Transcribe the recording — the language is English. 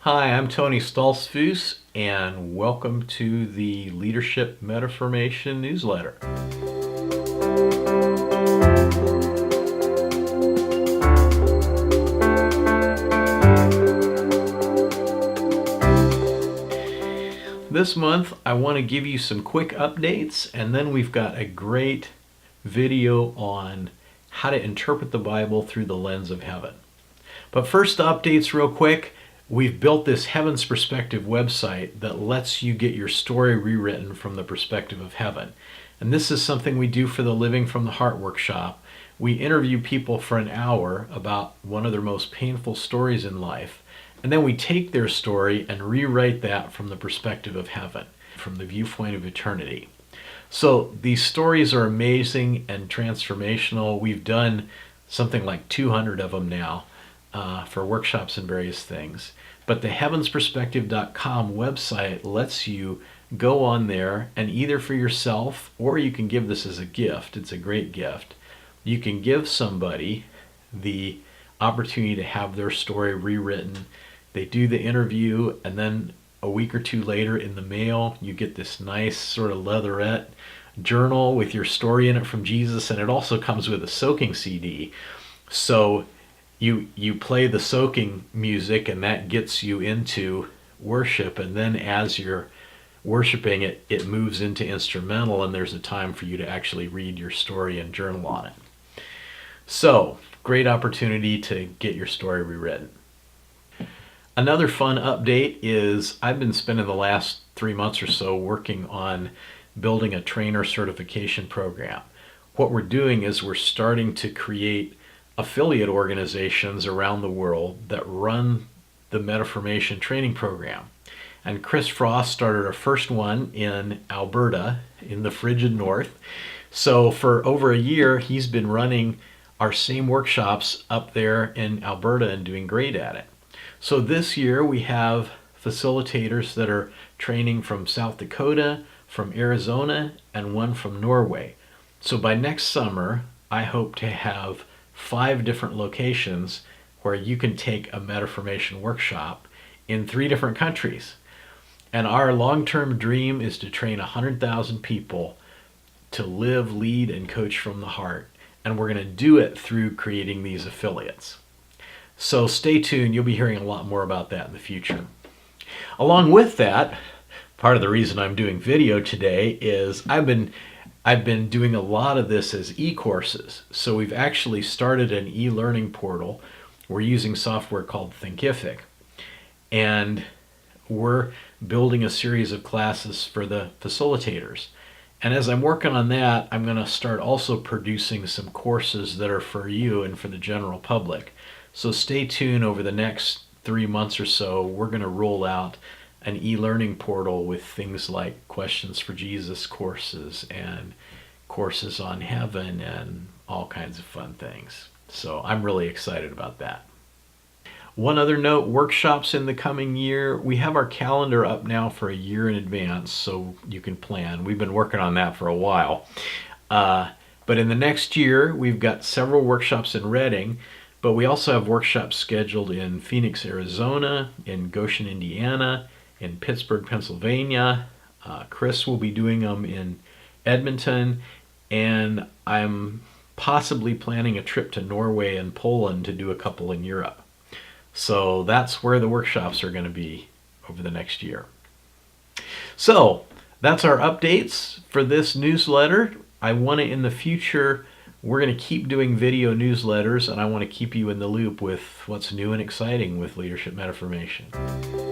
Hi, I'm Tony Stoltzfus, and welcome to the Leadership Metaformation newsletter. This month, I want to give you some quick updates, and then we've got a great video on how to interpret the Bible through the lens of heaven. But first, the updates real quick. We've built this Heaven's Perspective website that lets you get your story rewritten from the perspective of heaven. And this is something we do for the Living from the Heart workshop. We interview people for an hour about one of their most painful stories in life. And then we take their story and rewrite that from the perspective of heaven, from the viewpoint of eternity. So these stories are amazing and transformational. We've done something like 200 of them now. For workshops and various things. But the heavensperspective.com website lets you go on there and either for yourself, or you can give this as a gift. It's a great gift. You can give somebody the opportunity to have their story rewritten. They do the interview, and then a week or two later in the mail, you get this nice sort of leatherette journal with your story in it from Jesus, and it also comes with a soaking CD. So you play the soaking music, and that gets you into worship, and then as you're worshiping it, it moves into instrumental, and there's a time for you to actually read your story and journal on it. So, great opportunity to get your story rewritten. Another fun update is I've been spending the last 3 months or so working on building a trainer certification program. What we're doing is we're starting to create affiliate organizations around the world that run the Metaformation training program. And Chris Frost started our first one in Alberta in the frigid north. So for over a year, he's been running our same workshops up there in Alberta and doing great at it. So this year we have facilitators that are training from South Dakota, from Arizona, and one from Norway. So by next summer, I hope to have 5 different locations where you can take a Metaformation workshop in 3 different countries. And our long-term dream is to train 100,000 people to live, lead, and coach from the heart. And we're going to do it through creating these affiliates. So stay tuned. You'll be hearing a lot more about that in the future. Along with that, part of the reason I'm doing video today is I've been doing a lot of this as e-courses. So we've actually started an e-learning portal. We're using software called Thinkific. And we're building a series of classes for the facilitators. And as I'm working on that, I'm going to start also producing some courses that are for you and for the general public. So stay tuned. Over the next 3 months or so, we're going to roll out an e-learning portal with things like Questions for Jesus courses and courses on heaven and all kinds of fun things. So I'm really excited about that. One other note, workshops in the coming year. We have our calendar up now for a year in advance so you can plan. We've been working on that for a while. But in the next year, we've got several workshops in Reading, but we also have workshops scheduled in Phoenix, Arizona, in Goshen, Indiana, in Pittsburgh, Pennsylvania. Chris will be doing them in Edmonton, and I'm possibly planning a trip to Norway and Poland to do a couple in Europe. So that's where the workshops are going to be over the next year. So that's our updates for this newsletter. I want to, in the future, we're going to keep doing video newsletters, and I want to keep you in the loop with what's new and exciting with Leadership Metaformation.